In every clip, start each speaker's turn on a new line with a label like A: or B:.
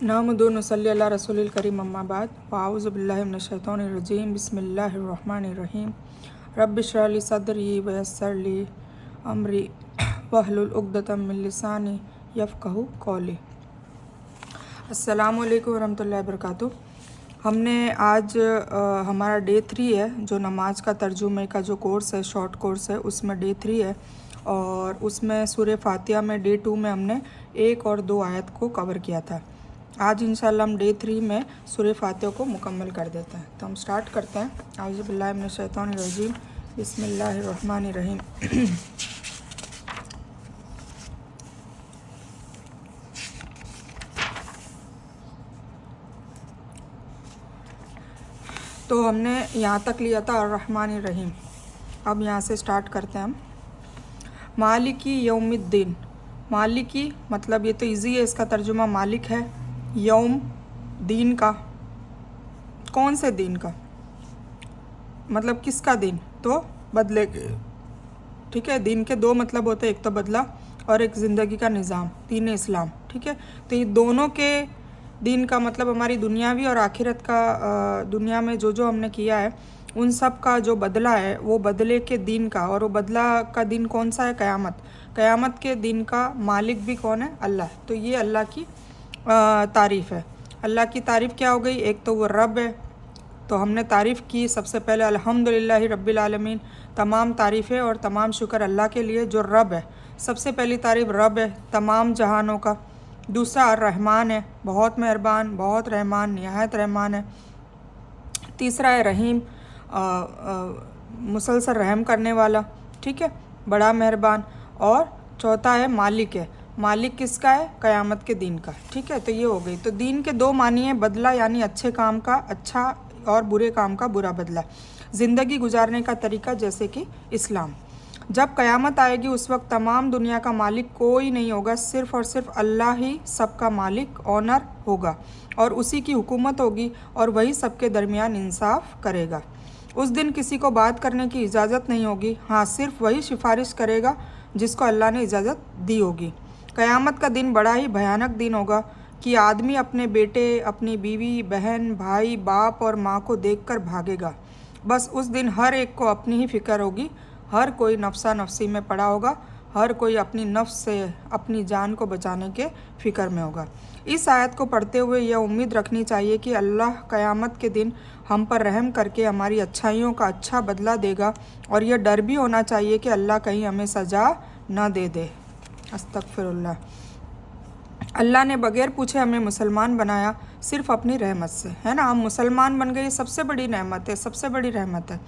A: नहमदु नसल्ली अला रसूलिल करीम अम्मा बाद वाऊज़ु बिल्लाहि मिनश शैतानिर रजीम बिस्मिल्लाहिर रहमानिर रहीम रब्बि इश्रह ली सदरी व यस्सिर ली अमरी वहलुल उक़दतम मिन लिसानी यफ़क़हू क़ौली। अस्सलामु अलैकुम वरहमतुल्लाहि वबरकातुहू। हमने आज हमारा डे 3 है, जो नमाज का तर्जुमे का जो कोर्स है, शॉर्ट कोर्स है, उसमें डे 3 है और उसमें सूरह फातिहा में डे 2 में हमने 1 और 2 आयत को कवर किया था। आज इंशाल्लाह हम डे 3 में सूरह फातिहा को मुकम्मल कर देते हैं। तो हम स्टार्ट करते हैं। औज़ु बिल्लाहि मिनश शैतानिर रजीम बिस्मिल्लाहिर रहमानिर रहीम। तो हमने यहाँ तक लिया था और रहमानिर रहीम। अब यहाँ से स्टार्ट करते हैं हम। मालिकी यौमिद्दीन। मालिकी मतलब ये तो इजी है, इसका तर्जुमा मालिक है। यौम दीन का, कौन से दिन का, मतलब किसका दिन, तो बदले के, ठीक है। दिन के 2 मतलब होते हैं, एक तो बदला और एक ज़िंदगी का निज़ाम, दीन इस्लाम, ठीक है। तो ये दोनों के दिन का मतलब हमारी दुनियावी और आखिरत का, दुनिया में जो जो हमने किया है उन सब का जो बदला है वो बदले के दिन का, और वो बदला का दिन कौन सा है? क़यामत। क़यामत के दिन का मालिक भी कौन है? अल्लाह। तो ये अल्लाह की तारीफ़ है। अल्लाह की तारीफ़ क्या हो गई? एक तो वो रब है, तो हमने तारीफ़ की सबसे पहले अल्हम्दुलिल्लाहि रब्बिल आलमीन। तमाम तारीफ़ें और तमाम शुक्र अल्लाह के लिए जो रब है। सबसे पहली तारीफ़ रब है तमाम जहानों का। दूसरा रहमान है, बहुत मेहरबान, बहुत रहमान, निहायत रहमान है। तीसरा है रहीम, मुसलसल रहम करने वाला, ठीक है, बड़ा मेहरबान। और चौथा है मालिक है। मालिक किसका है? क़यामत के दिन का, ठीक है। तो ये हो गई। तो दिन के 2 मानी है, बदला यानी अच्छे काम का अच्छा और बुरे काम का बुरा बदला, ज़िंदगी गुजारने का तरीका जैसे कि इस्लाम। जब क़यामत आएगी उस वक्त तमाम दुनिया का मालिक कोई नहीं होगा, सिर्फ़ और सिर्फ अल्लाह ही सबका मालिक ऑनर होगा और उसी की हुकूमत होगी और वही सबके दरमियान इंसाफ करेगा। उस दिन किसी को बात करने की इजाज़त नहीं होगी, हाँ सिर्फ वही सिफारिश करेगा जिसको अल्लाह ने इजाज़त दी होगी। क़यामत का दिन बड़ा ही भयानक दिन होगा कि आदमी अपने बेटे, अपनी बीवी, बहन, भाई, बाप और माँ को देखकर भागेगा। बस उस दिन हर एक को अपनी ही फ़िक्र होगी, हर कोई नफ्सा नफसी में पड़ा होगा, हर कोई अपनी नफ्स से अपनी जान को बचाने के फ़िक्र में होगा। इस आयत को पढ़ते हुए यह उम्मीद रखनी चाहिए कि अल्लाह क़यामत के दिन हम पर रहम करके हमारी अच्छाइयों का अच्छा बदला देगा, और यह डर भी होना चाहिए कि अल्लाह कहीं हमें सज़ा न दे दे। अस्तगफिरुल्लाह। अल्लाह ने बग़ैर पूछे हमें मुसलमान बनाया सिर्फ़ अपनी रहमत से, है ना। हम मुसलमान बन गए, सबसे बड़ी नेमत है, सबसे बड़ी रहमत है।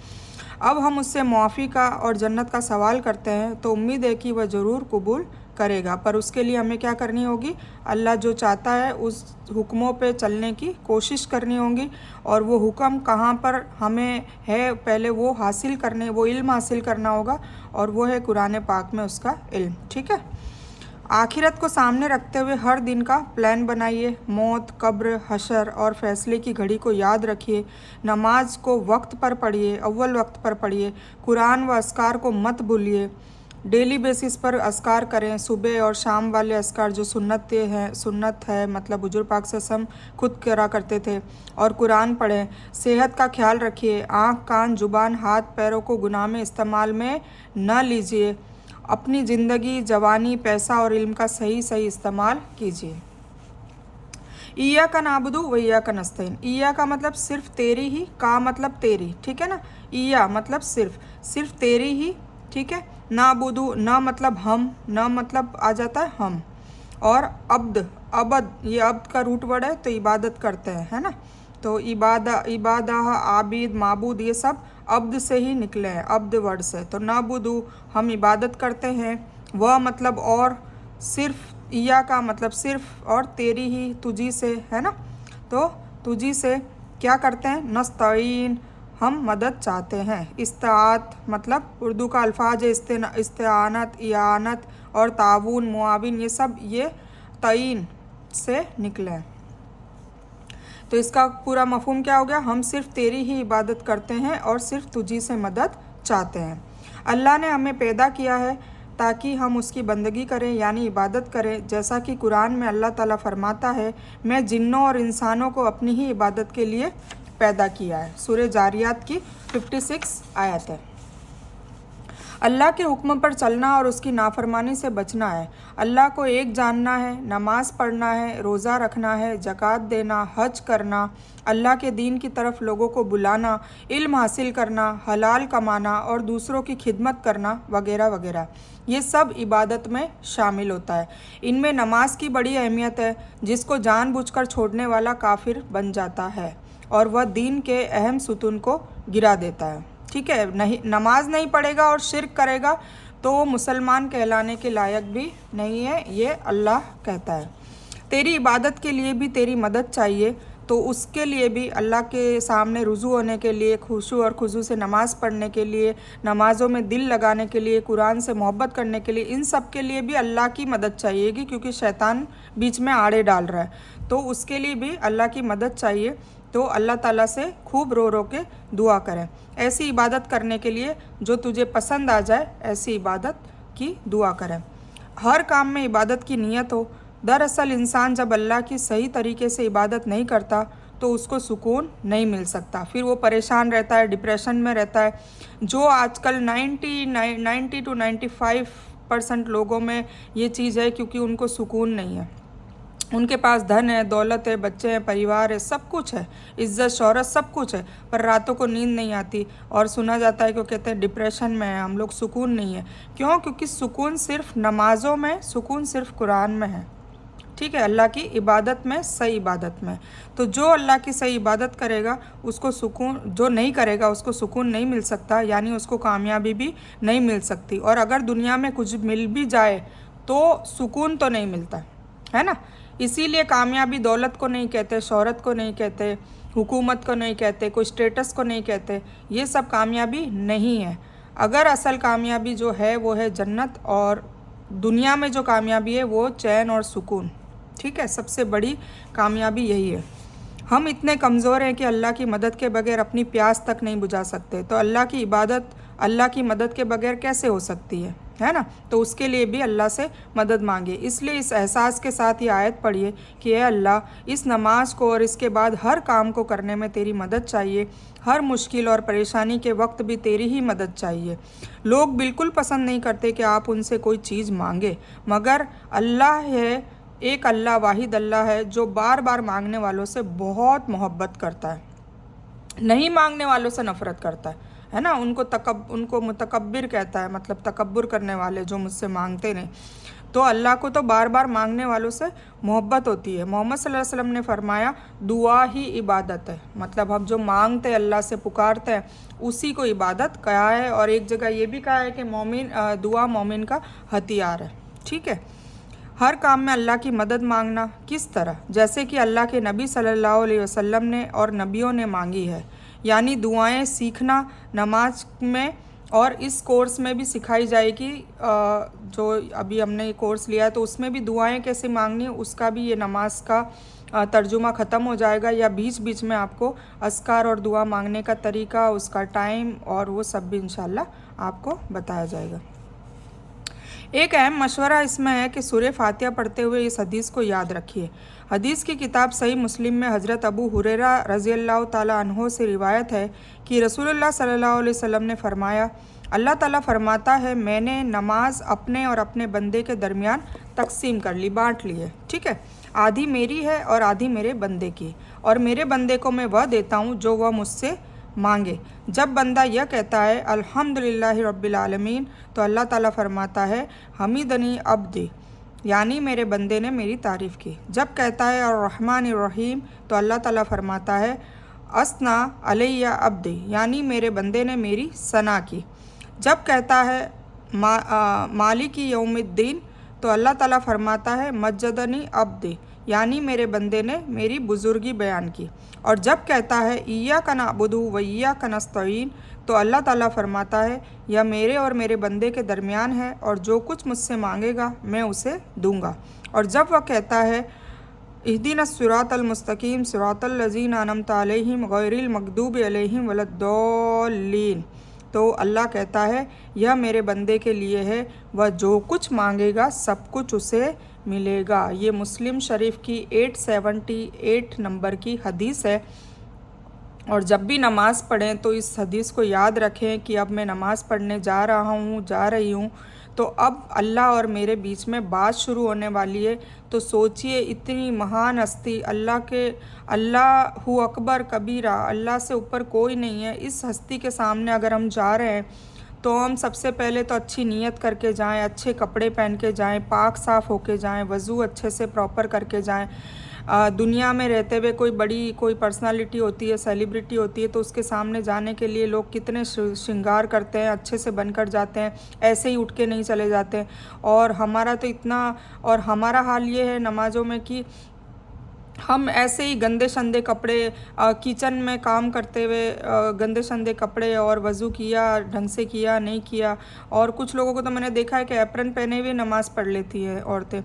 A: अब हम उससे मुआफ़ी का और जन्नत का सवाल करते हैं, तो उम्मीद है कि वह ज़रूर कबूल करेगा। पर उसके लिए हमें क्या करनी होगी? अल्लाह जो चाहता है उस हुक्मों पे चलने की कोशिश करनी होगी, और वो हुक्म कहाँ पर हमें है पहले वो हासिल करने, वो इल्म हासिल करना होगा, और वो है कुरान पाक में उसका इल्म, ठीक है। आखिरत को सामने रखते हुए हर दिन का प्लान बनाइए। मौत, कब्र, हशर और फ़ैसले की घड़ी को याद रखिए। नमाज को वक्त पर पढ़िए, अव्वल वक्त पर पढ़िए। कुरान व अस्कार को मत भूलिए। डेली बेसिस पर अस्कार करें। सुबह और शाम वाले अस्कार जो सुन्नत है मतलब हुजूर पाक सल्लल्लाहु अलैहि वसल्लम खुद करा करते थे। और कुरान पढ़ें। सेहत का ख्याल रखिए। आँख, कान, जुबान, हाथ पैरों को गुनाह में इस्तेमाल में न लीजिए। अपनी ज़िंदगी, जवानी, पैसा और इल्म का सही इस्तेमाल कीजिए। इय्याका नाबुदु व इय्याका नस्तईन। इय्या का मतलब सिर्फ तेरी ही, का मतलब तेरी, ठीक है ना। इय्या मतलब सिर्फ तेरी ही, ठीक है। नाबुदु, ना मतलब हम, ना मतलब आ जाता है हम। और अबद, ये अब्द का रूट वर्ड है, तो इबादत करते हैं, है ना। तो इबादा, आबिद, माबूद, ये सब अब्द से ही निकले हैं, अब्द वर्ड से। तो नाबुदु हम इबादत करते हैं, वह मतलब और, सिर्फ, इया का मतलब सिर्फ, और तेरी ही, तुझी से, है ना। तो तुझी से क्या करते हैं? नस्तईन हम मदद चाहते हैं। इस्ताअत मतलब उर्दू का अल्फाज है इस्तेआनत, इयानत और ताउन, मुआविन, ये सब ये तईन से निकले हैं। तो इसका पूरा मफ़हूम क्या हो गया? हम सिर्फ तेरी ही इबादत करते हैं और सिर्फ तुझी से मदद चाहते हैं। अल्लाह ने हमें पैदा किया है ताकि हम उसकी बंदगी करें यानी इबादत करें। जैसा कि कुरान में अल्लाह ताला फरमाता है, मैं जिन्नों और इंसानों को अपनी ही इबादत के लिए पैदा किया है। सूरह जारियात की 56 आयत है। अल्लाह के हुक्म पर चलना और उसकी नाफरमानी से बचना है। अल्लाह को एक जानना है, नमाज पढ़ना है, रोज़ा रखना है, ज़कात देना, हज करना, अल्लाह के दीन की तरफ लोगों को बुलाना, इल्म हासिल करना, हलाल कमाना और दूसरों की खिदमत करना वगैरह वगैरह, ये सब इबादत में शामिल होता है। इनमें नमाज की बड़ी अहमियत है, जिसको जानबूझकर छोड़ने वाला काफिर बन जाता है और वह दीन के अहम सुतून को गिरा देता है। ठीक है, नहीं नमाज नहीं पढ़ेगा और शिर्क करेगा तो वो मुसलमान कहलाने के लायक भी नहीं है, ये अल्लाह कहता है। तेरी इबादत के लिए भी तेरी मदद चाहिए, तो उसके लिए भी अल्लाह के सामने रुजू होने के लिए, खुशू और खुजू से नमाज़ पढ़ने के लिए, नमाज़ों में दिल लगाने के लिए, कुरान से मोहब्बत करने के लिए, इन सब के लिए भी अल्लाह की मदद चाहिएगी, क्योंकि शैतान बीच में आड़े डाल रहा है। तो उसके लिए भी अल्लाह की मदद चाहिए। तो अल्लाह ताला से खूब रो रो के दुआ करें। ऐसी इबादत करने के लिए जो तुझे पसंद आ जाए, ऐसी इबादत की दुआ करें। हर काम में इबादत की नीयत हो। दरअसल इंसान जब अल्लाह की सही तरीके से इबादत नहीं करता तो उसको सुकून नहीं मिल सकता, फिर वो परेशान रहता है, डिप्रेशन में रहता है। जो आजकल 90 to 95% लोगों में ये चीज़ है, क्योंकि उनको सुकून नहीं है। उनके पास धन है, दौलत है, बच्चे हैं, परिवार है, सब कुछ है, इज्जत शोहरत सब कुछ है, पर रातों को नींद नहीं आती और सुना जाता है कि वो कहते हैं डिप्रेशन में है, हम लोग, सुकून नहीं है। क्यों? क्योंकि सुकून सिर्फ नमाज़ों में, सुकून सिर्फ कुरान में है। ठीक है, अल्लाह की इबादत में, सही इबादत में। तो जो अल्लाह की सही इबादत करेगा उसको सुकून, जो नहीं करेगा उसको सुकून नहीं मिल सकता, यानी उसको कामयाबी भी नहीं मिल सकती। और अगर दुनिया में कुछ मिल भी जाए तो सुकून तो नहीं मिलता, है ना। इसीलिए कामयाबी दौलत को नहीं कहते, शोहरत को नहीं कहते, हुकूमत को नहीं कहते, कोई स्टेटस को नहीं कहते, ये सब कामयाबी नहीं है। अगर असल कामयाबी जो है वो है जन्नत, और दुनिया में जो कामयाबी है वो चैन और सुकून। ठीक है, सबसे बड़ी कामयाबी यही है। हम इतने कमज़ोर हैं कि अल्लाह की मदद के बगैर अपनी प्यास तक नहीं बुझा सकते, तो अल्लाह की इबादत अल्लाह की मदद के बगैर कैसे हो सकती है ना। तो उसके लिए भी अल्लाह से मदद मांगे। इसलिए इस एहसास के साथ ये आयत पढ़िए कि ए अल्लाह, इस नमाज को और इसके बाद हर काम को करने में तेरी मदद चाहिए। हर मुश्किल और परेशानी के वक्त भी तेरी ही मदद चाहिए। लोग बिल्कुल पसंद नहीं करते कि आप उनसे कोई चीज़ मांगे, मगर अल्लाह है, एक अल्लाह, वाहिद अल्लाह है जो बार बार मांगने वालों से बहुत मोहब्बत करता है, नहीं मांगने वालों से नफ़रत करता है ना। उनको मुतकब्बिर कहता है, मतलब तकब्बुर करने वाले जो मुझसे मांगते नहीं। तो अल्लाह को तो बार बार मांगने वालों से मोहब्बत होती है। मोहम्मद सल्लल्लाहु अलैहि वसल्लम ने फरमाया, दुआ ही इबादत है, मतलब हम जो मांगते हैं, अल्लाह से पुकारते हैं, उसी को इबादत कहा है। और एक जगह ये भी कहा है कि दुआ मोमिन का हथियार है। ठीक है, हर काम में अल्लाह की मदद मांगना किस तरह, जैसे कि अल्लाह के नबी सल्लल्लाहु अलैहि वसल्लम ने और नबियों ने मांगी है, यानी दुआएं सीखना नमाज में, और इस कोर्स में भी सिखाई जाएगी। जो अभी हमने ये कोर्स लिया है तो उसमें भी दुआएं कैसे मांगनी है उसका भी ये नमाज का तर्जुमा ख़त्म हो जाएगा, या बीच बीच में आपको अस्कार और दुआ मांगने का तरीका, उसका टाइम और वो सब भी इंशाल्लाह आपको बताया जाएगा। एक अहम मशवरा इसमें है कि सूरह फातिहा पढ़ते हुए इस हदीस को याद रखिए। हदीस की किताब सही मुस्लिम में हज़रत अबू हुरैरा रज़ी अल्लाह ताला अन्हो से रिवायत है कि रसूलुल्लाह सल्लल्लाहु अलैहि वसल्लम ने फरमाया, अल्लाह ताला फरमाता है, मैंने नमाज अपने और अपने बंदे के दरमियान तकसीम कर ली, बांट ली है। ठीक है, आधी मेरी है और आधी मेरे बंदे की, और मेरे बंदे को मैं वह देता हूँ जो वह मुझसे मांगे। जब बंदा यह कहता है अल्हम्दुलिल्लाहि रब्बिल आलमीन, तो अल्लाह ताला फरमाता है, हमीदनी अब्दी, यानी मेरे बंदे ने मेरी तारीफ़ की। जब कहता है अर्रहमान रहीम, तो अल्लाह ताला फरमाता है, असना अलैया अब्दी, यानी मेरे बंदे ने मेरी सना की। जब कहता है मालिकी यौमिद्दीन, तो अल्लाह ताला फरमाता है, मज्जदनी अब्दी, यानी मेरे बंदे ने मेरी बुजुर्गी बयान की। और जब कहता है इय्याका नअबुदु व इय्याका नस्तईन, तो अल्लाह ताला फरमाता है, यह मेरे और मेरे बंदे के दरमियान है, और जो कुछ मुझसे मांगेगा मैं उसे दूंगा। और जब वह कहता है इहदिनस सिरातल मुस्तकीम सिरातल लज़ीना अनअमता अलैहिम गैरिल मग़दूबि अलैहिम वलद्दॉल्लीन, तो तो अल्लाह कहता है यह मेरे बंदे के लिए है, वह जो कुछ मांगेगा सब कुछ उसे मिलेगा। ये मुस्लिम शरीफ की 878 नंबर की हदीस है। और जब भी नमाज़ पढ़ें तो इस हदीस को याद रखें कि अब मैं नमाज़ पढ़ने जा रहा हूँ, जा रही हूँ, तो अब अल्लाह और मेरे बीच में बात शुरू होने वाली है। तो सोचिए, इतनी महान हस्ती, अल्लाहू अकबर कबीरा, अल्लाह से ऊपर कोई नहीं है। इस हस्ती के सामने अगर हम जा रहे हैं तो हम सबसे पहले तो अच्छी नीयत करके जाएं, अच्छे कपड़े पहन के जाएं, पाक साफ़ होके जाएं, वज़ू अच्छे से प्रॉपर करके जाएं। दुनिया में रहते हुए कोई पर्सनालिटी होती है, सेलिब्रिटी होती है, तो उसके सामने जाने के लिए लोग कितने श्रृंगार करते हैं, अच्छे से बनकर जाते हैं, ऐसे ही उठ के नहीं चले जाते। और हमारा हाल ये है नमाज़ों में कि हम ऐसे ही गंदे संदे कपड़े, किचन में काम करते हुए गंदे संदे कपड़े, और वज़ू किया ढंग से किया नहीं किया। और कुछ लोगों को तो मैंने देखा है कि एप्रन पहने हुए नमाज़ पढ़ लेती है औरतें।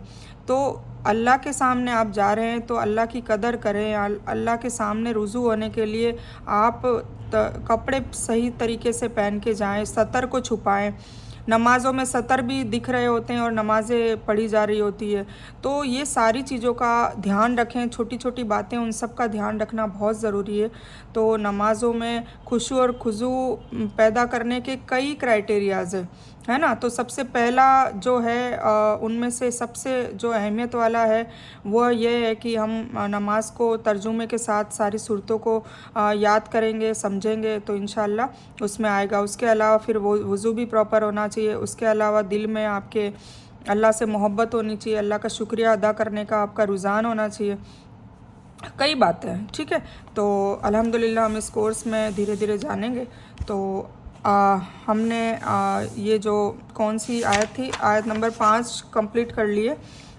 A: तो अल्लाह के सामने आप जा रहे हैं तो अल्लाह की कदर करें। अल्लाह के सामने रुजू होने के लिए आप कपड़े सही तरीके से पहन के जाएं, सतर को छुपाएं। नमाज़ों में सतर भी दिख रहे होते हैं और नमाज़ें पढ़ी जा रही होती है। तो ये सारी चीज़ों का ध्यान रखें, छोटी छोटी बातें उन सब का ध्यान रखना बहुत ज़रूरी है। तो नमाज़ों में खुशू और खुजू पैदा करने के कई क्राइटेरियाज़ है ना। तो सबसे पहला जो है उनमें से सबसे जो अहमियत वाला है वह यह है कि हम नमाज को तर्जुमे के साथ सारी सूरतों को याद करेंगे, समझेंगे, तो इंशाअल्लाह उसमें आएगा। उसके अलावा फिर वो वज़ू भी प्रॉपर होना चाहिए। उसके अलावा दिल में आपके अल्लाह से मोहब्बत होनी चाहिए, अल्लाह का शुक्रिया अदा करने का आपका रुझान होना चाहिए। कई बातें हैं, ठीक है। तो अल्हम्दुलिल्लाह हम इस कोर्स में धीरे धीरे जानेंगे। तो हमने ये जो कौन सी आयत थी, आयत नंबर 5 कंप्लीट कर लिए।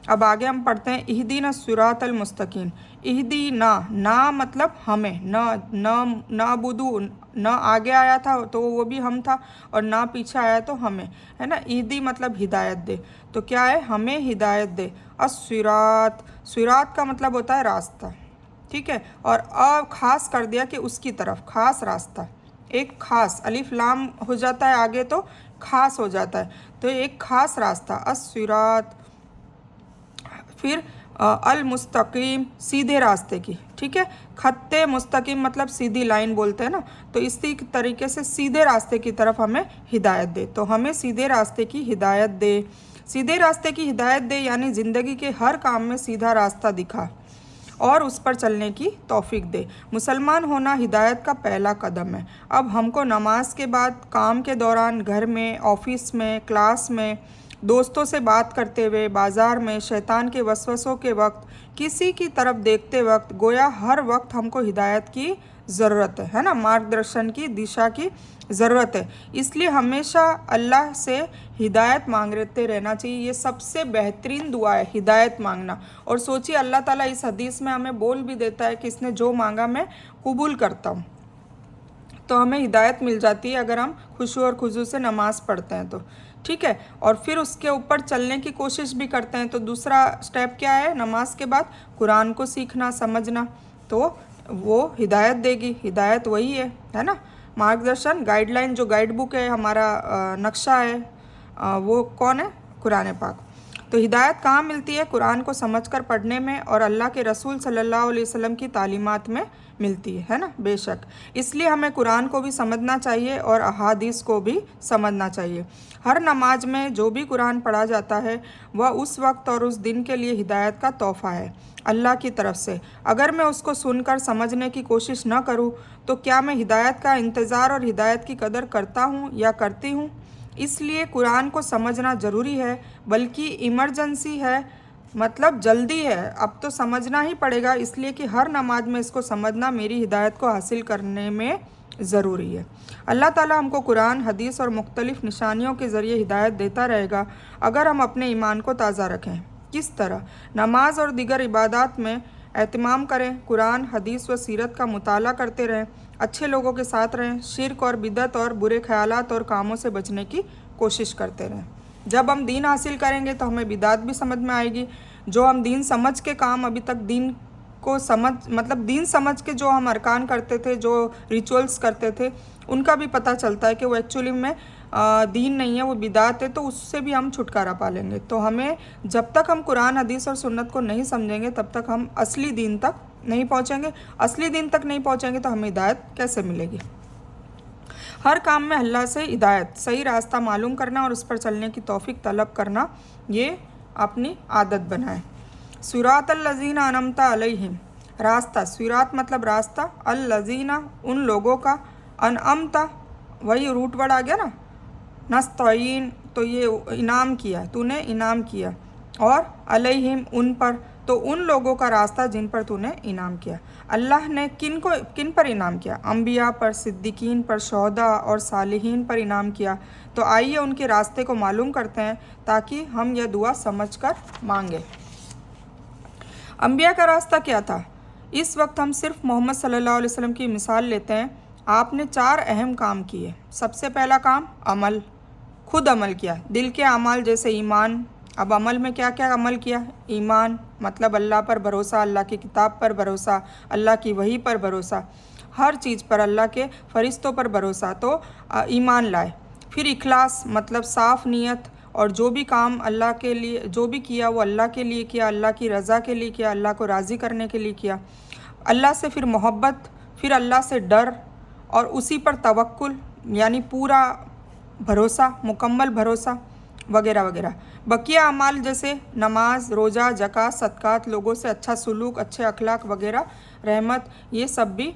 A: अब आगे हम पढ़ते हैं इहदीना सिरातल मुस्तकीम। इहदीना, ना मतलब हमें, ना बुदू, न आगे आया था तो वो भी हम था, और ना पीछे आया तो हमें, है ना। इहदी मतलब हिदायत दे, तो क्या है, हमें हिदायत दे। अस्सिरात, सिरात का मतलब होता है रास्ता, ठीक है। और खास कर दिया कि उसकी तरफ, खास रास्ता, एक खास, अलिफ लाम हो जाता है आगे तो खास हो जाता है, तो एक खास रास्ता, अस्सिरात। फिर अल मुस्तकीम, सीधे रास्ते की, ठीक है। खत्ते मुस्तकीम मतलब सीधी लाइन बोलते हैं ना, तो इसी तरीके से सीधे रास्ते की तरफ हमें हिदायत दे। तो हमें सीधे रास्ते की हिदायत दे, सीधे रास्ते की हिदायत दे यानी ज़िंदगी के हर काम में सीधा रास्ता दिखा और उस पर चलने की तौफीक दे। मुसलमान होना हिदायत का पहला कदम है। अब हमको नमाज के बाद, काम के दौरान, घर में, ऑफिस में, क्लास में, दोस्तों से बात करते हुए, बाज़ार में, शैतान के वसवसों के वक्त, किसी की तरफ देखते वक्त, गोया हर वक्त हमको हिदायत की ज़रूरत है ना, मार्गदर्शन की, दिशा की ज़रूरत है। इसलिए हमेशा अल्लाह से हिदायत मांगते रहना चाहिए। ये सबसे बेहतरीन दुआ है, हिदायत मांगना। और सोचिए, अल्लाह ताला इस हदीस में हमें बोल भी देता है कि इसने जो मांगा मैं कबूल करता हूँ। तो हमें हिदायत मिल जाती है अगर हम खुशू और खुजू से नमाज़ पढ़ते हैं तो, ठीक है। और फिर उसके ऊपर चलने की कोशिश भी करते हैं। तो दूसरा स्टेप क्या है, नमाज के बाद कुरान को सीखना, समझना, तो वो हिदायत देगी। हिदायत वही है ना, मार्गदर्शन, गाइडलाइन, जो गाइड बुक है, हमारा नक्शा है, वो कौन है, कुरान पाक। तो हिदायत कहाँ मिलती है, कुरान को समझकर पढ़ने में और अल्लाह के रसूल सल्लल्लाहु अलैहि वसल्लम की तालीमात में मिलती है ना, बेशक। इसलिए हमें कुरान को भी समझना चाहिए और अहादीस को भी समझना चाहिए। हर नमाज में जो भी कुरान पढ़ा जाता है वह उस वक्त और उस दिन के लिए हिदायत का तोहफ़ा है अल्लाह की तरफ से। अगर मैं उसको सुनकर समझने की कोशिश न करूं तो क्या मैं हिदायत का इंतज़ार और हिदायत की कदर करता हूं या करती हूं? इसलिए कुरान को समझना ज़रूरी है, बल्कि इमरजेंसी है, मतलब जल्दी है। अब तो समझना ही पड़ेगा, इसलिए कि हर नमाज में इसको समझना मेरी हिदायत को हासिल करने में ज़रूरी है। अल्लाह ताला हमको कुरान, हदीस और मुख्तलिफ़ निशानियों के ज़रिए हिदायत देता रहेगा अगर हम अपने ईमान को ताज़ा रखें। किस तरह? नमाज और दीगर इबादत में एहतिमाम करें, कुरान, हदीस व सीरत का मुताला करते रहें, अच्छे लोगों के साथ रहें, शिर्क और बिदत और बुरे ख्यालात और कामों से बचने की कोशिश करते रहें। जब हम दीन हासिल करेंगे तो हमें बिदात भी समझ में आएगी। जो हम दीन समझ के काम अभी तक दीन को समझ मतलब दीन समझ के जो हम अरकान करते थे, जो रिचुअल्स करते थे, उनका भी पता चलता है कि वो एक्चुअली में दीन नहीं है, वो बिदात है, तो उससे भी हम छुटकारा पा लेंगे। तो हमें जब तक हम कुरान हदीस और सुन्नत को नहीं समझेंगे तब तक हम असली दीन तक नहीं पहुँचेंगे। असली दीन तक नहीं पहुँचेंगे तो हमें हिदायत कैसे मिलेगी। हर काम में अल्लाह से हिदायत, सही रास्ता मालूम करना और उस पर चलने की तौफीक तलब करना, ये अपनी आदत बनाएं। सिरात अल्लज़ीना अनअमता अलैहिम, रास्ता, सिरात मतलब रास्ता, अल्लज़ीना उन लोगों का, अनअमता वही रूट वर्ड आ गया ना, नस्तईन तो ये इनाम किया, तूने इनाम किया, और अलैहिम उन पर, तो उन लोगों का रास्ता जिन पर तूने इनाम किया। अल्लाह ने किन पर इनाम किया? अम्बिया पर, सिद्दीकीन पर, शोहदा और सालिहीन पर इनाम किया। तो आइए उनके रास्ते को मालूम करते हैं ताकि हम यह दुआ समझ कर मांगे। अम्बिया का रास्ता क्या था? इस वक्त हम सिर्फ मोहम्मद सल्लल्लाहु अलैहि वसल्लम की मिसाल लेते हैं। आपने 4 अहम काम किए। सबसे पहला काम अमल, खुद अमल किया, दिल के अमाल जैसे ईमान। अब अमल में क्या क्या अमल किया? ईमान मतलब अल्लाह पर भरोसा, अल्लाह की किताब पर भरोसा, अल्लाह की वही पर भरोसा, हर चीज़ पर, अल्लाह के फरिश्तों पर भरोसा, तो ईमान लाए। फिर इखलास मतलब साफ़ नीयत, और जो भी काम अल्लाह के लिए जो भी किया वो अल्लाह के लिए किया, अल्लाह की रज़ा के लिए किया, अल्लाह को राज़ी करने के लिए किया। अल्लाह से फिर मोहब्बत, फिर अल्लाह से डर, और उसी पर तवक्कुल यानी पूरा भरोसा, मुकम्मल भरोसा, वगैरह वगैरह। बकिया अमाल जैसे नमाज, रोज़ा, ज़कात, सदक़ात, लोगों से अच्छा सलूक, अच्छे अखलाक वगैरह, रहमत, ये सब भी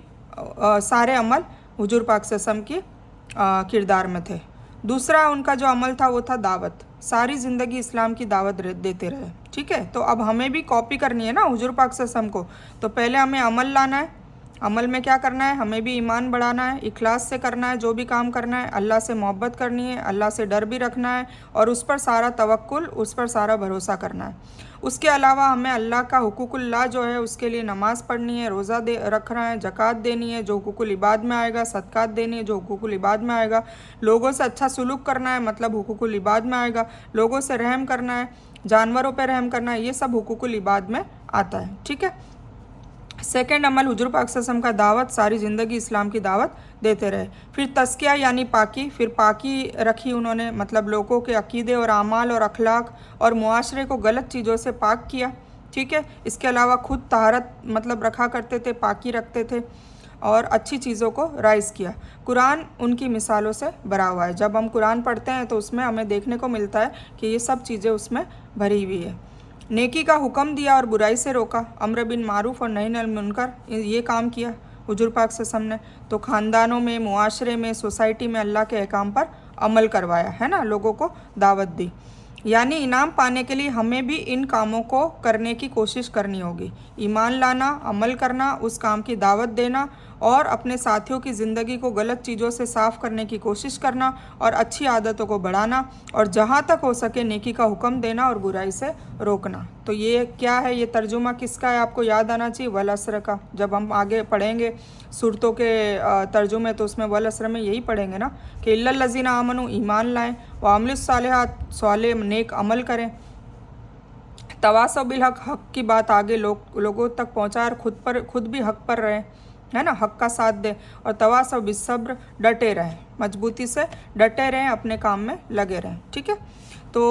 A: सारे अमल हुजूर पाक सल्लल्लाहु अलैहि वसल्लम के किरदार में थे। दूसरा उनका जो अमल था वो था दावत, सारी ज़िंदगी इस्लाम की दावत देते रहे। ठीक है, तो अब हमें भी कॉपी करनी है ना हुजूर पाक सल्लल्लाहु अलैहि वसल्लम को। तो पहले हमें अमल लाना है। अमल में क्या करना है? हमें भी ईमान बढ़ाना है, इखलास से करना है जो भी काम करना है, अल्लाह से मोहब्बत करनी है, अल्लाह से डर भी रखना है, और उस पर सारा तवक्कुल, उस पर सारा भरोसा करना है। उसके अलावा हमें अल्लाह का हुकूकुल्लाह जो है उसके लिए नमाज़ पढ़नी है, रोज़ा रखना है, ज़कात देनी है जो हुकूकुल इबाद में आएगा, सदक़ात देनी है जो हुकूकुल इबाद में आएगा, लोगों से अच्छा सलूक करना है मतलब हुकूकुल इबाद में आएगा, लोगों से रहम करना है, जानवरों पर रहम करना है, ये सब हुकूकुल इबाद में आता है। ठीक है। सेकेंड अमल हुजूर पाक सल्लल्लाहु अलैहि वसल्लम का दावत, सारी ज़िंदगी इस्लाम की दावत देते रहे। फिर तज़किया यानी पाकी, फिर पाकी रखी उन्होंने मतलब लोगों के अकीदे और आमाल और अखलाक और मुआशरे को गलत चीज़ों से पाक किया। ठीक है। इसके अलावा खुद तहारत मतलब रखा करते थे, पाकी रखते थे, और अच्छी चीज़ों को राइज़ किया। कुरान उनकी मिसालों से भरा हुआ है। जब हम कुरान पढ़ते हैं तो उसमें हमें देखने को मिलता है कि ये सब चीज़ें उसमें भरी हुई है। नेकी का हुक्म दिया और बुराई से रोका, अम्र बिन मारूफ़ और नही अनिल मुनकर, ये काम किया हुजूर पाक सल्लल्लाहु अलैहि वसल्लम ने। तो ख़ानदानों में, मुआशरे में, सोसाइटी में अल्लाह के अहकाम पर अमल करवाया है ना, लोगों को दावत दी। यानी इनाम पाने के लिए हमें भी इन कामों को करने की कोशिश करनी होगी। ईमान लाना, अमल करना, उस काम की दावत देना, और अपने साथियों की ज़िंदगी को गलत चीज़ों से साफ़ करने की कोशिश करना, और अच्छी आदतों को बढ़ाना, और जहाँ तक हो सके नेकी का हुक्म देना और बुराई से रोकना। तो ये क्या है? ये तर्जुमा किसका है? आपको याद आना चाहिए, वल असर का। जब हम आगे पढ़ेंगे सूरतों के तर्जुमे तो उसमें वल असर में यही पढ़ेंगे ना कि इल्लल लज़ीना आमनू, ईमान लाएँ, व अमिलुस सालिहात, साले नेक अमल करें, तवासौ बिल हक, हक की बात आगे लोगों तक पहुँचाए, और खुद भी हक पर रहें, है ना, हक का साथ दें, और तवासौ बिस्सब्र, डटे रहें, मजबूती से डटे रहें, अपने काम में लगे रहें। ठीक है। तो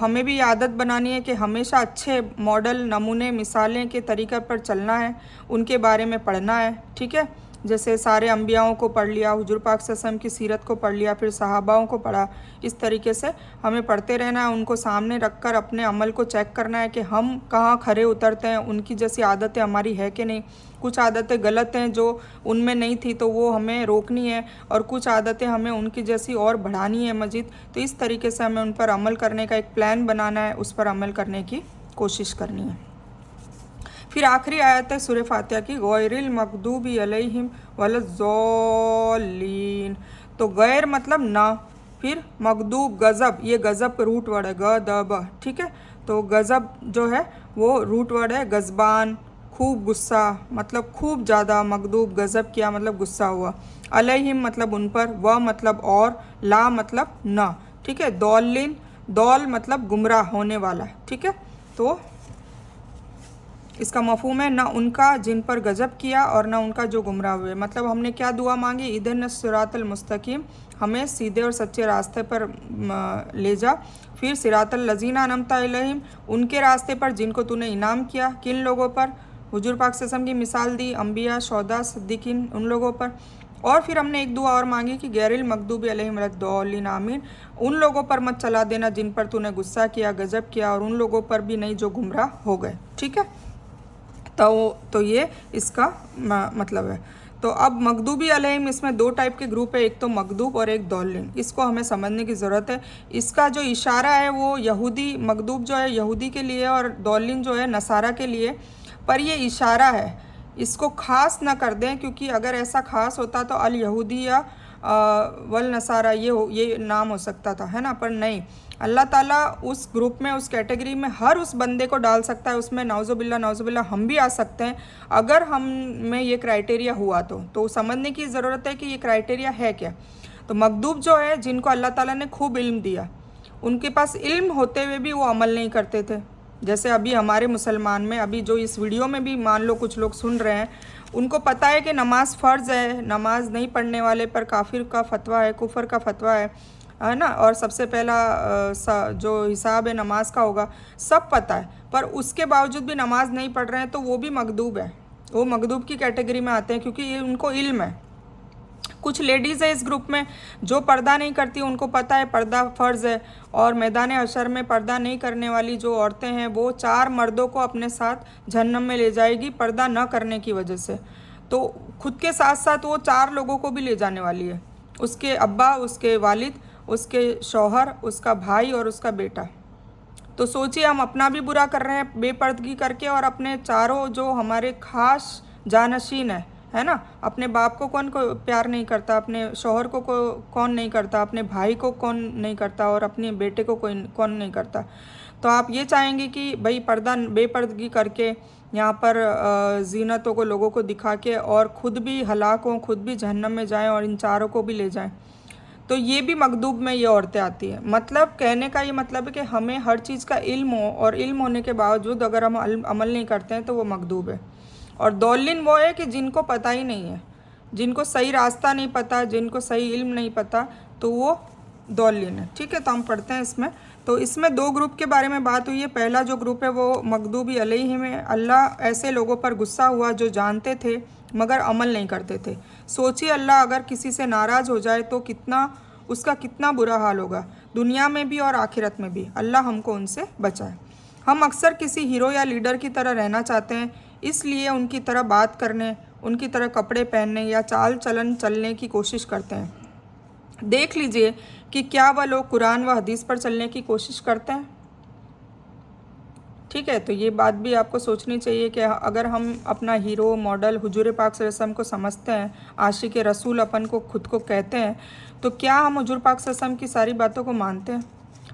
A: हमें भी आदत बनानी है कि हमेशा अच्छे मॉडल, नमूने, मिसालें के तरीक़े पर चलना है, उनके बारे में पढ़ना है। ठीक है। जैसे सारे अम्बियाओं को पढ़ लिया, हुजूर पाक सल्लल्लाहु अलैहि वसल्लम की सीरत को पढ़ लिया, फिर सहाबाओं को पढ़ा, इस तरीके से हमें पढ़ते रहना है। उनको सामने रख कर अपने अमल को चेक करना है कि हम कहाँ खरे उतरते हैं, उनकी जैसी आदतें हमारी है कि नहीं। कुछ आदतें गलत हैं जो उनमें नहीं थी तो वो हमें रोकनी है, और कुछ आदतें हमें उनकी जैसी और बढ़ानी है मज़ीद। तो इस तरीके से हमें उन पर अमल करने का एक प्लान बनाना है, उस पर अमल करने की कोशिश करनी है। फिर आखिरी आयत है सूरह फातिहा की, गैरिल मग़दूबी अलैहिम वलज़्ज़ालिन। तो गैर मतलब ना, फिर मग़दूब गज़ब, ये गज़ब का रूट वर्ड है, गदब। ठीक है। तो गज़ब जो है वो रूट वर्ड है, गज़बान, खूब गुस्सा मतलब खूब ज़्यादा, मग़दूब गज़ब किया मतलब गुस्सा हुआ, अलैहिम मतलब उन पर, व मतलब और, ला मतलब ना। ठीक है। दौलिन, दौल मतलब गुमराह होने वाला। ठीक है। तो इसका मफहूम है ना उनका जिन पर गजब किया और ना उनका जो गुमराह हुए। मतलब हमने क्या दुआ मांगी, इहदिन सिरातल मुस्तकीम, हमें सीधे और सच्चे रास्ते पर ले जा। फिर सिरातल लजीना अनअमता अलैहिम, उनके रास्ते पर जिनको तूने इनाम किया। किन लोगों पर? हुजूर पाक सल्लल्लाहु अलैहि वसल्लम की मिसाल दी, अम्बिया, शौदा, सिद्दीकीन, उन लोगों पर। और फिर हमने एक दुआ और मांगी कि गैरिल मगदूबी अलैहिम वलद्दौलिन आमीन, उन लोगों पर मत चला देना जिन पर तूने गुस्सा किया, गजब किया, और उन लोगों पर भी नहीं जो गुमराह हो गए। ठीक है, तो ये इसका मतलब है। तो अब मगदूबी अलैहिम, इसमें दो टाइप के ग्रुप है, एक तो मगदूब और एक दौलिन। इसको हमें समझने की ज़रूरत है। इसका जो इशारा है वो यहूदी, मगदूब जो है यहूदी के लिए और दौलिन जो है नसारा के लिए, पर ये इशारा है, इसको ख़ास ना कर दें, क्योंकि अगर ऐसा ख़ास होता तो अल यहूदी या वल नसारा ये नाम हो सकता था, है ना, पर नहीं। अल्लाह ताला उस ग्रुप में, उस कैटेगरी में हर उस बंदे को डाल सकता है, उसमें नाउज़ुबिल्लाह हम भी आ सकते हैं अगर हम में ये क्राइटेरिया हुआ तो समझने की ज़रूरत है कि ये क्राइटेरिया है क्या। तो मगदूब जो है, जिनको अल्लाह ताला ने खूब इल्म दिया, उनके पास इल्म होते हुए भी वो अमल नहीं करते थे। जैसे अभी हमारे मुसलमान में, अभी जो इस वीडियो में भी मान लो कुछ लोग सुन रहे हैं, उनको पता है कि नमाज फ़र्ज़ है, नमाज नहीं पढ़ने वाले पर काफिर का फतवा है, कुफर का फतवा है ना, और सबसे पहला जो हिसाब है नमाज का होगा, सब पता है, पर उसके बावजूद भी नमाज नहीं पढ़ रहे हैं, तो वो भी मगदूब है, वो मगदूब की कैटेगरी में आते हैं, क्योंकि ये उनको इल्म है। कुछ लेडीज़ है इस ग्रुप में जो पर्दा नहीं करती, उनको पता है पर्दा फ़र्ज़ है, और मैदान हशर में पर्दा नहीं करने वाली जो औरतें हैं वो 4 मर्दों को अपने साथ जहन्नम में ले जाएगी पर्दा न करने की वजह से। तो खुद के साथ साथ वो 4 लोगों को भी ले जाने वाली है, उसके अब्बा, उसके वालिद, उसके शौहर, उसका भाई और उसका बेटा। तो सोचिए, हम अपना भी बुरा कर रहे हैं बेपर्दगी करके, और अपने चारों जो हमारे ख़ास जानशीन है ना, अपने बाप को कौन को प्यार नहीं करता, अपने शौहर को कौन नहीं करता, अपने भाई को कौन नहीं करता, और अपने बेटे को कौन नहीं करता। तो आप ये चाहेंगे कि भाई पर्दा बेपर्दगी करके यहाँ पर जीनतों को लोगों को दिखा के और ख़ुद भी हलाक हों, खुद भी जहन्नम में जाएं और इन चारों को भी ले जाएं। तो ये भी मगदूब में ये औरतें आती हैं। मतलब कहने का ये मतलब है कि हमें हर चीज़ का इल्म हो, और इल्म होने के बावजूद अगर हम अमल नहीं करते हैं तो वो मगदूब है। और दौलिन वो है कि जिनको पता ही नहीं है, जिनको सही रास्ता नहीं पता, जिनको सही इल्म नहीं पता, तो वो दौलिन है। ठीक है, तो हम पढ़ते हैं इसमें। तो इसमें 2 ग्रुप के बारे में बात हुई है। पहला जो ग्रुप है वो मगदूबी अलैहिम है। अल्लाह ऐसे लोगों पर गुस्सा हुआ जो जानते थे मगर अमल नहीं करते थे। सोचिए, अल्लाह अगर किसी से नाराज़ हो जाए तो उसका कितना बुरा हाल होगा, दुनिया में भी और आखिरत में भी। अल्लाह हमको उनसे बचाए। हम अक्सर किसी हीरो या लीडर की तरह रहना चाहते हैं, इसलिए उनकी तरह बात करने, उनकी तरह कपड़े पहनने या चाल चलन चलने की कोशिश करते हैं। देख लीजिए कि क्या वह लोग कुरान व हदीस पर चलने की कोशिश करते हैं। ठीक है, तो ये बात भी आपको सोचनी चाहिए कि अगर हम अपना हीरो मॉडल हुजूर पाक सल्लल्लाहु अलैहि वसल्लम को समझते हैं, आशिक रसूल अपन को खुद को कहते हैं, तो क्या हम हुजूर पाक सल्लल्लाहु अलैहि वसल्लम की सारी बातों को मानते हैं?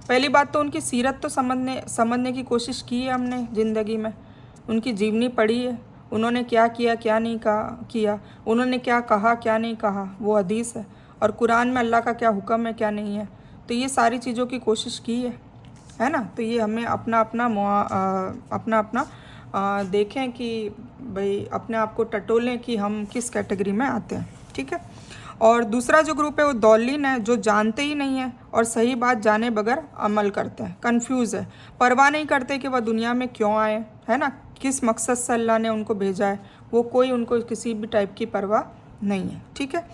A: पहली बात तो उनकी सीरत तो समझने की कोशिश की है हमने ज़िंदगी में, उनकी जीवनी पढ़ी है, उन्होंने क्या किया क्या नहीं किया, उन्होंने क्या कहा क्या नहीं कहा, वो हदीस है, और कुरान में अल्लाह का क्या हुक्म है क्या नहीं है, तो ये सारी चीज़ों की कोशिश की है ना। तो ये हमें अपना अपना देखें कि भाई अपने आप को टटोलें कि हम किस कैटेगरी में आते हैं। ठीक है, और दूसरा जो ग्रुप है वो दौलिन है, जो जानते ही नहीं है और सही बात जाने बगैर अमल करते हैं, कंफ्यूज है, परवाह नहीं करते कि वह दुनिया में क्यों आए, है ना, किस मकसद से अल्लाह ने उनको भेजा है, उनको किसी भी टाइप की परवाह नहीं है। ठीक है,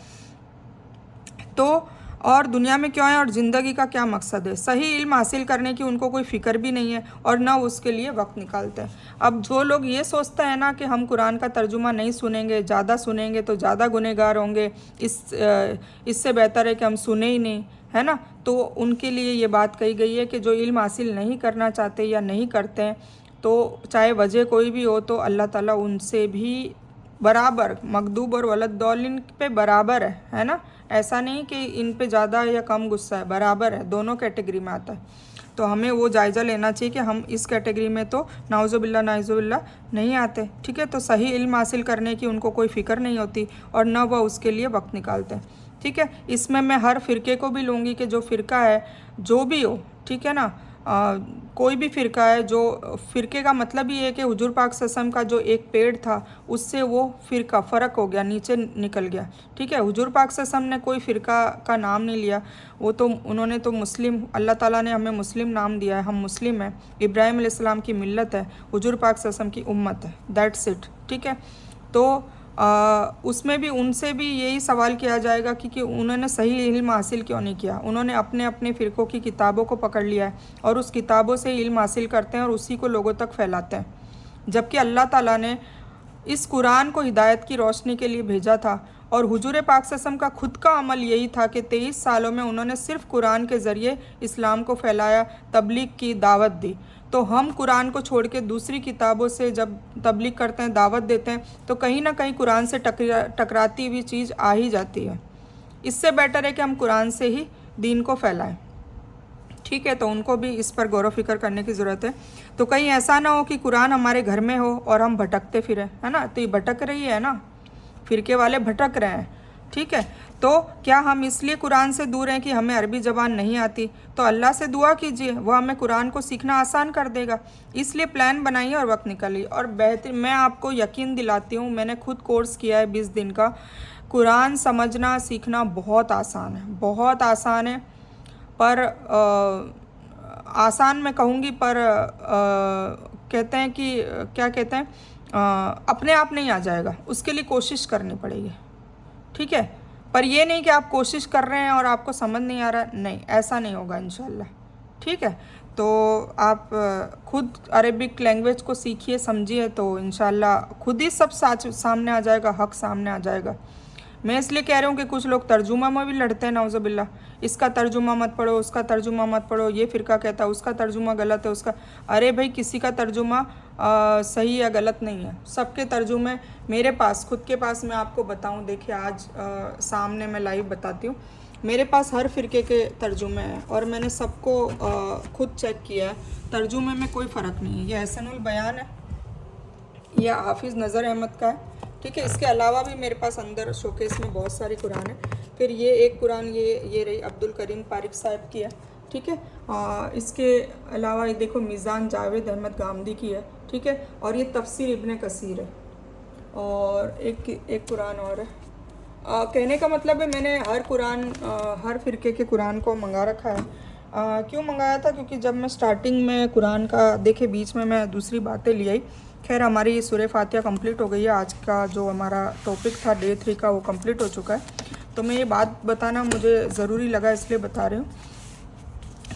A: तो और दुनिया में क्यों आए और ज़िंदगी का क्या मकसद है, सही इल्म हासिल करने की उनको कोई फ़िक्र भी नहीं है और ना उसके लिए वक्त निकालते हैं। अब जो लोग ये सोचते हैं ना कि हम कुरान का तर्जुमा नहीं सुनेंगे, ज़्यादा सुनेंगे तो ज़्यादा गुनहगार होंगे, इससे बेहतर है कि हम सुने ही नहीं, है ना, तो उनके लिए ये बात कही गई है कि जो इल्म हासिल नहीं करना चाहते या नहीं करते हैं, तो चाहे वजह कोई भी हो, तो अल्लाह ताला उनसे भी बराबर मगदूब और वलद्दौलिन पे बराबर है ना, ऐसा नहीं कि इन पे ज़्यादा या कम गुस्सा है, बराबर है, दोनों कैटेगरी में आता है। तो हमें वो जायज़ा लेना चाहिए कि हम इस कैटेगरी में तो नाउज़ुबिल्लाह नहीं आते। ठीक है, तो सही इल्म हासिल करने की उनको कोई फ़िक्र नहीं होती और न वह उसके लिए वक्त निकालते हैं। ठीक है, इसमें मैं हर फ़िरके को भी लूँगी कि जो फ़िरका है जो भी हो, ठीक है ना, कोई भी फ़िरका है, जो फ़िरके का मतलब ही है कि हुजूर पाक सल्लल्लाहु अलैहि वसल्लम का जो एक पेड़ था उससे वो फ़िरका फ़र्क हो गया, नीचे निकल गया। ठीक है, हुजूर पाक सल्लल्लाहु अलैहि वसल्लम ने कोई फ़िरका का नाम नहीं लिया, वो तो उन्होंने तो मुस्लिम, अल्लाह ताला ने हमें मुस्लिम नाम दिया है, हम मुस्लिम हैं, इब्राहीम अलैहिस्सलाम की मिल्लत है, हुजूर पाक सल्लल्लाहु अलैहि वसल्लम की उम्मत है, दैट्स इट। ठीक है, तो उसमें भी उनसे भी यही सवाल किया जाएगा कि उन्होंने सही इल्म हासिल क्यों नहीं किया। उन्होंने अपने अपने फ़िरक़ों की किताबों को पकड़ लिया है और उस किताबों से इल्म हासिल करते हैं और उसी को लोगों तक फैलाते हैं, जबकि अल्लाह ताला ने इस कुरान को हिदायत की रोशनी के लिए भेजा था। और हुजूर पाक सल्लल्लाहु अलैहि वसल्लम का खुद का अमल यही था कि 23 सालों में उन्होंने सिर्फ़ कुरान के ज़रिए इस्लाम को फैलाया, तबलीग की, दावत दी। तो हम कुरान को छोड़ के दूसरी किताबों से जब तबलीग करते हैं, दावत देते हैं, तो कहीं ना कहीं कुरान से टकराती हुई चीज़ आ ही जाती है। इससे बेटर है कि हम कुरान से ही दीन को फैलाएं। ठीक है, तो उनको भी इस पर गौर फिक्र करने की ज़रूरत है। तो कहीं ऐसा ना हो कि कुरान हमारे घर में हो और हम भटकते फिरें, है ना। तो ये भटक रही है ना, फ़िरके वाले भटक रहे हैं। ठीक है, तो क्या हम इसलिए कुरान से दूर हैं कि हमें अरबी ज़बान नहीं आती? तो अल्लाह से दुआ कीजिए, वह हमें कुरान को सीखना आसान कर देगा। इसलिए प्लान बनाइए और वक्त निकालिए। और बेहतरीन, मैं आपको यकीन दिलाती हूँ, मैंने खुद कोर्स किया है 20 दिन का। कुरान समझना सीखना बहुत आसान है, बहुत आसान है। पर आसान मैं कहूँगी, पर कहते हैं कि क्या कहते हैं, अपने आप नहीं आ जाएगा, उसके लिए कोशिश करनी पड़ेगी। ठीक है, पर ये नहीं कि आप कोशिश कर रहे हैं और आपको समझ नहीं आ रहा, नहीं, ऐसा नहीं होगा इंशाल्लाह। ठीक है, तो आप खुद अरेबिक लैंग्वेज को सीखिए, समझिए, तो इंशाल्लाह खुद ही सब सच सामने आ जाएगा, हक़ सामने आ जाएगा। मैं इसलिए कह रही हूँ कि कुछ लोग तर्जुमा में भी लड़ते हैं, नाउज़ुबिल्लाह, इसका तर्जुमा मत पढ़ो, उसका तर्जुमा मत पढ़ो, ये फ़िरका कहता है उसका तर्जुमा गलत है, उसका। अरे भाई, किसी का तर्जुमा सही या गलत नहीं है, सबके तर्जुमे मेरे पास, खुद के पास मैं आपको बताऊँ, देखिए आज सामने मैं लाइव बताती हूँ, मेरे पास हर फ़िरके के तर्जुमे हैं और मैंने सबको खुद चेक किया है, तर्जुमे में कोई फ़र्क नहीं है। ये एहसनुल बयान है, यह हाफिज़ नज़र अहमद का है। ठीक है, इसके अलावा भी मेरे पास अंदर शोकेस में बहुत सारी कुरान है। फिर ये एक कुरान ये रही अब्दुल करीम पारिक साहब की है। ठीक है, इसके अलावा ये देखो मीज़ान जावेद अहमद गामदी की है। ठीक है, और ये तफसीर इब्ने कसीर है। और एक कुरान और है। कहने का मतलब है मैंने हर फ़िरके के कुरान को मंगा रखा है। क्यों मंगाया था? क्योंकि जब मैं स्टार्टिंग में कुरान का देखे, बीच में मैं दूसरी बातें ले आई। खैर, हमारी सूरह फातिहा कंप्लीट हो गई है। आज का जो हमारा टॉपिक था डे 3 का, वो कंप्लीट हो चुका है। तो मैं ये बात बताना मुझे ज़रूरी लगा, इसलिए बता रही हूँ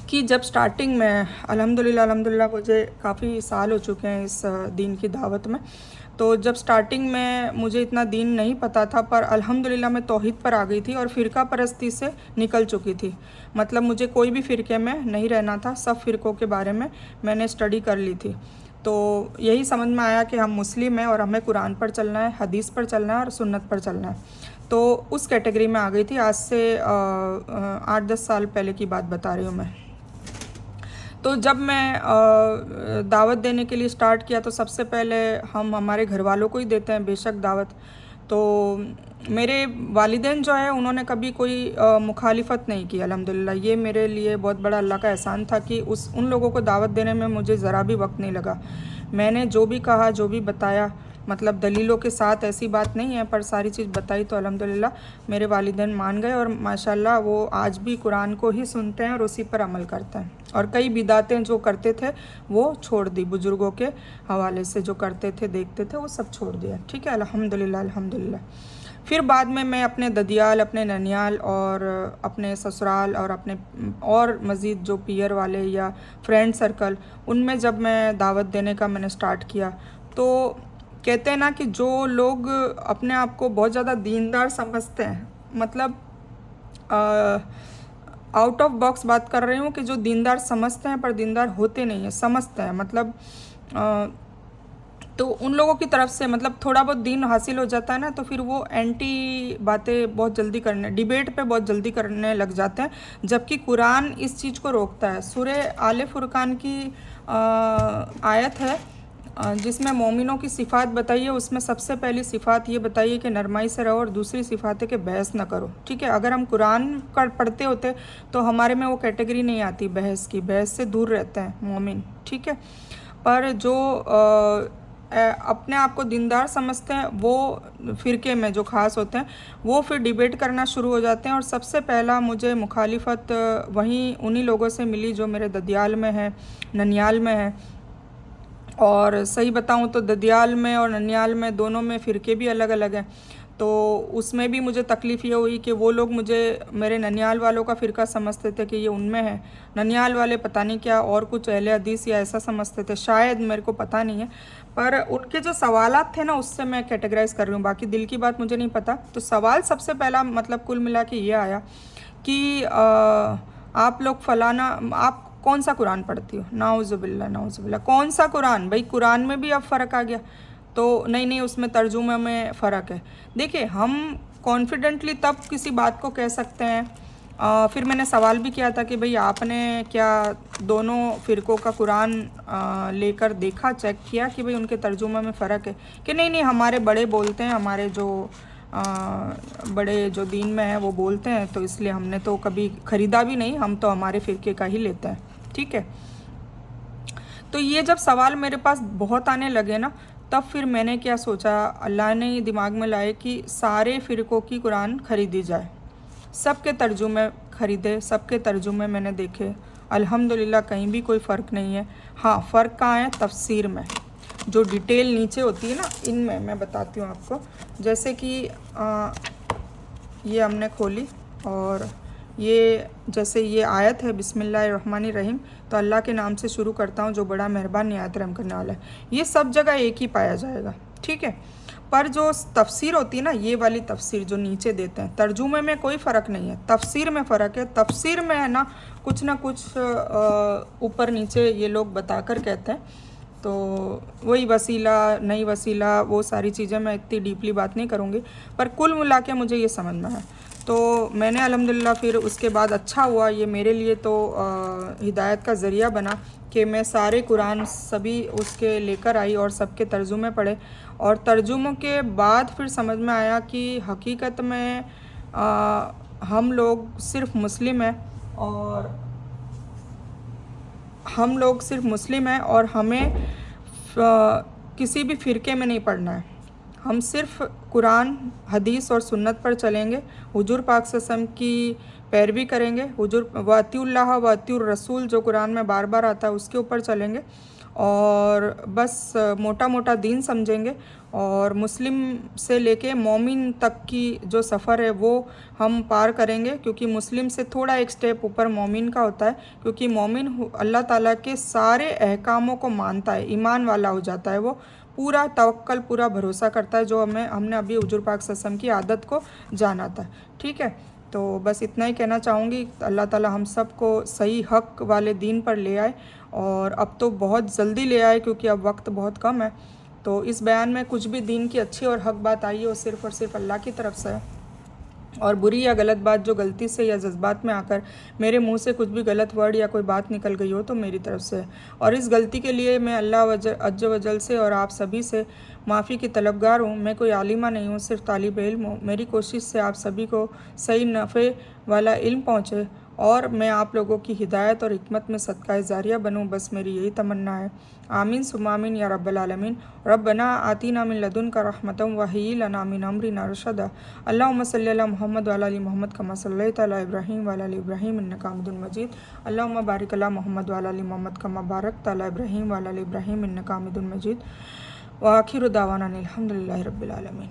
A: कि जब स्टार्टिंग में अल्हम्दुलिल्लाह मुझे काफ़ी साल हो चुके हैं इस दीन की दावत में। तो जब स्टार्टिंग में मुझे इतना दीन नहीं पता था, पर अल्हम्दुलिल्लाह मैं तौहीद पर आ गई थी और फ़िरका परस्ती से निकल चुकी थी। मतलब मुझे कोई भी फ़िरके में नहीं रहना था, सब फ़िरकों के बारे में मैंने स्टडी कर ली थी। तो यही समझ में आया कि हम मुस्लिम हैं और हमें कुरान पर चलना है, हदीस पर चलना है और सुन्नत पर चलना है। तो उस कैटेगरी में आ गई थी। आज से 8-10 साल पहले की बात बता रही हूँ मैं। तो जब मैं दावत देने के लिए स्टार्ट किया, तो सबसे पहले हम हमारे घर वालों को ही देते हैं बेशक दावत। तो मेरे वालिदैन जो है, उन्होंने कभी कोई मुखालिफत नहीं की अल्हम्दुलिल्लाह। ये मेरे लिए बहुत बड़ा अल्लाह का एहसान था कि उन लोगों को दावत देने में मुझे ज़रा भी वक्त नहीं लगा। मैंने जो भी कहा, जो भी बताया, मतलब दलीलों के साथ, ऐसी बात नहीं है, पर सारी चीज़ बताई तो अल्हम्दुलिल्लाह मेरे वालिदैन मान गए और माशाल्लाह वो आज भी कुरान को ही सुनते हैं और उसी पर अमल करते हैं। और कई बिदातें जो करते थे वो छोड़ दी, बुज़ुर्गों के हवाले से जो करते थे, देखते थे, वो सब छोड़ दिया। ठीक है, अल्हम्दुलिल्लाह। फिर बाद में मैं अपने ददियाल, अपने ननियाल और अपने ससुराल और अपने और मज़ीद जो पीयर वाले या फ्रेंड सर्कल, उनमें जब मैं दावत देने का मैंने स्टार्ट किया, तो कहते हैं ना कि जो लोग अपने आप को बहुत ज़्यादा दीनदार समझते हैं, मतलब आउट ऑफ बॉक्स बात कर रही हूँ, कि जो दीनदार समझते हैं पर दीनदार होते नहीं हैं, समझते हैं, मतलब तो उन लोगों की तरफ से मतलब थोड़ा बहुत दीन हासिल हो जाता है ना, तो फिर वो एंटी बातें बहुत जल्दी करने, डिबेट पे बहुत जल्दी करने लग जाते हैं, जबकि कुरान इस चीज़ को रोकता है। सूरह आले फुरकान की आयत है, जिसमें मोमिनों की सिफ़ात बताई है, उसमें सबसे पहली सिफ़ात ये बताई है कि नरमाई से रहो, और दूसरी सिफ़ात है कि बहस ना करो। ठीक है, अगर हम कुरान का पढ़ते होते तो हमारे में वो कैटेगरी नहीं आती बहस की, बहस से दूर रहते हैं मोमिन। ठीक है, पर जो अपने आप को दीनदार समझते हैं वो फ़िरके में जो ख़ास होते हैं वो फिर डिबेट करना शुरू हो जाते हैं। और सबसे पहला मुझे मुखालिफत वहीं उन्हीं लोगों से मिली जो मेरे ददियाल में है, ननियाल में है। और सही बताऊं तो ददियाल में और ननियाल में दोनों में फ़िरके भी अलग अलग हैं। तो उसमें भी मुझे तकलीफ़ ये हुई कि वो लोग मुझे मेरे ननियाल वालों का फ़िरका समझते थे कि ये उनमें है, ननियाल वाले पता नहीं क्या और कुछ अहले हदीस या ऐसा समझते थे, शायद, मेरे को पता नहीं है। पर उनके जो सवालात थे ना उससे मैं कैटेगराइज़ कर रही हूँ, बाकी दिल की बात मुझे नहीं पता। तो सवाल सबसे पहला मतलब कुल मिला के ये आया कि आप लोग फ़लाना, आप कौन सा कुरान पढ़ती हो? नाउज़ुबिल्लाह नाउज़ुबिल्लाह, कौन सा कुरान? भाई कुरान में भी अब फ़र्क आ गया। तो नहीं नहीं, उसमें तर्जुमे में फ़र्क है। देखिए, हम कॉन्फिडेंटली तब किसी बात को कह सकते हैं। फिर मैंने सवाल भी किया था कि भाई आपने क्या दोनों फ़िरक़ों का कुरान लेकर देखा, चेक किया कि भाई उनके तर्जुमे में फ़र्क है? कि नहीं नहीं, हमारे बड़े बोलते हैं, हमारे जो बड़े जो दीन में हैं वो बोलते हैं, तो इसलिए हमने तो कभी ख़रीदा भी नहीं, हम तो हमारे फ़िरके का ही लेते हैं। ठीक है, तो ये जब सवाल मेरे पास बहुत आने लगे ना, तब फिर मैंने क्या सोचा, अल्लाह ने ये दिमाग में लाए कि सारे फ़िरक़ों की कुरान ख़रीदी जाए, सबके तर्जुमे ख़रीदे, सबके तर्जुमे मैंने देखे, अल्हम्दुलिल्लाह कहीं भी कोई फ़र्क नहीं है। हाँ, फ़र्क कहाँ है? तफ़सीर में, जो डिटेल नीचे होती है ना, इनमें मैं बताती हूँ आपको। जैसे कि ये हमने खोली और ये जैसे ये आयत है बिस्मिल्लाहिर्रहमानिर्रहीम, तो अल्लाह के नाम से शुरू करता हूँ जो बड़ा मेहरबान निहायत रहम करने वाला है। ये सब जगह एक ही पाया जाएगा। ठीक है, पर जो तफसीर होती है ना, ये वाली तफसीर जो नीचे देते हैं, तर्जुमे में कोई फ़र्क नहीं है, तफसीर में फ़र्क है। तफसीर में है ना कुछ ऊपर नीचे ये लोग बताकर कहते हैं, तो वही वसीला नहीं वसीला वो सारी चीज़ें मैं इतनी डीपली बात नहीं करूँगी, पर कुल मिला के मुझे ये समझ में है। तो मैंने अल्हम्दुलिल्लाह फिर उसके बाद अच्छा हुआ, ये मेरे लिए तो हिदायत का ज़रिया बना कि मैं सारे कुरान सभी उसके लेकर आई और सबके तर्जुमे पढ़े। और तर्जुमों के बाद फिर समझ में आया कि हकीकत में हम लोग सिर्फ़ मुस्लिम हैं, और हम लोग सिर्फ मुस्लिम हैं और हमें किसी भी फ़िरके में नहीं पढ़ना है। हम सिर्फ़ कुरान, हदीस और सुन्नत पर चलेंगे, हुजूर पाक सल्लल्लाहु अलैहि वसल्लम की पैरवी करेंगे, हुजूर वातिउल्लाह वातिउर रसूल जो कुरान में बार बार आता है उसके ऊपर चलेंगे, और बस मोटा मोटा दीन समझेंगे। और मुस्लिम से लेके मोमिन तक की जो सफ़र है वो हम पार करेंगे, क्योंकि मुस्लिम से थोड़ा एक स्टेप ऊपर मोमिन का होता है, क्योंकि मोमिन अल्लाह ताला के सारे अहकामों को मानता है, ईमान वाला हो जाता है, वो पूरा तवक्कल, पूरा भरोसा करता है, जो हमने अभी हुजूर पाक सल्लल्लाहु अलैहि वसल्लम की आदत को जाना था। ठीक है, तो बस इतना ही कहना चाहूँगी। अल्लाह ताला हम सब को सही हक़ वाले दीन पर ले आए, और अब तो बहुत जल्दी ले आए क्योंकि अब वक्त बहुत कम है। तो इस बयान में कुछ भी दीन की अच्छी और हक़ बात आई है वो सिर्फ़ और सिर्फ अल्लाह की तरफ से है, और बुरी या गलत बात जो गलती से या जज्बात में आकर मेरे मुंह से कुछ भी गलत वर्ड या कोई बात निकल गई हो तो मेरी तरफ से है। और इस गलती के लिए मैं अल्लाह अज्ज वजल से और आप सभी से माफ़ी की तलबगार हूँ। मैं कोई आलिमा नहीं हूँ, सिर्फ तालिब इल्म हूँ। मेरी कोशिश से आप सभी को सही नफ़े वाला इल्म पहुँचे और मैं आप लोगों की हिदायत और हिकमत में सदका जारिया बनूँ, बस मेरी यही तमन्ना है। आमीन सुम्मा आमीन या रब्बल आलमीन। रब्बना आतीना मिन लदुनका रहमतम व हय्यि लना मिन अमरिना रशदा। अल्लाहुम्मा सल्लि अला मुहम्मद व अला आलि मुहम्मद कमा सल्लैता अला इब्राहीम व अला आलि इब्राहीम इन्नका हमीदुम मजीद। अल्लाहुम्मा बारिक अला मुहम्मद व अला आलि मुहम्मद कमा बारकता अला इब्राहीम व अला आलि इब्राहीम इन्नका हमीदुम मजीद। व आखिरु दावाना अनिल हम्दुलिल्लाहि रब्बिल आलमीन।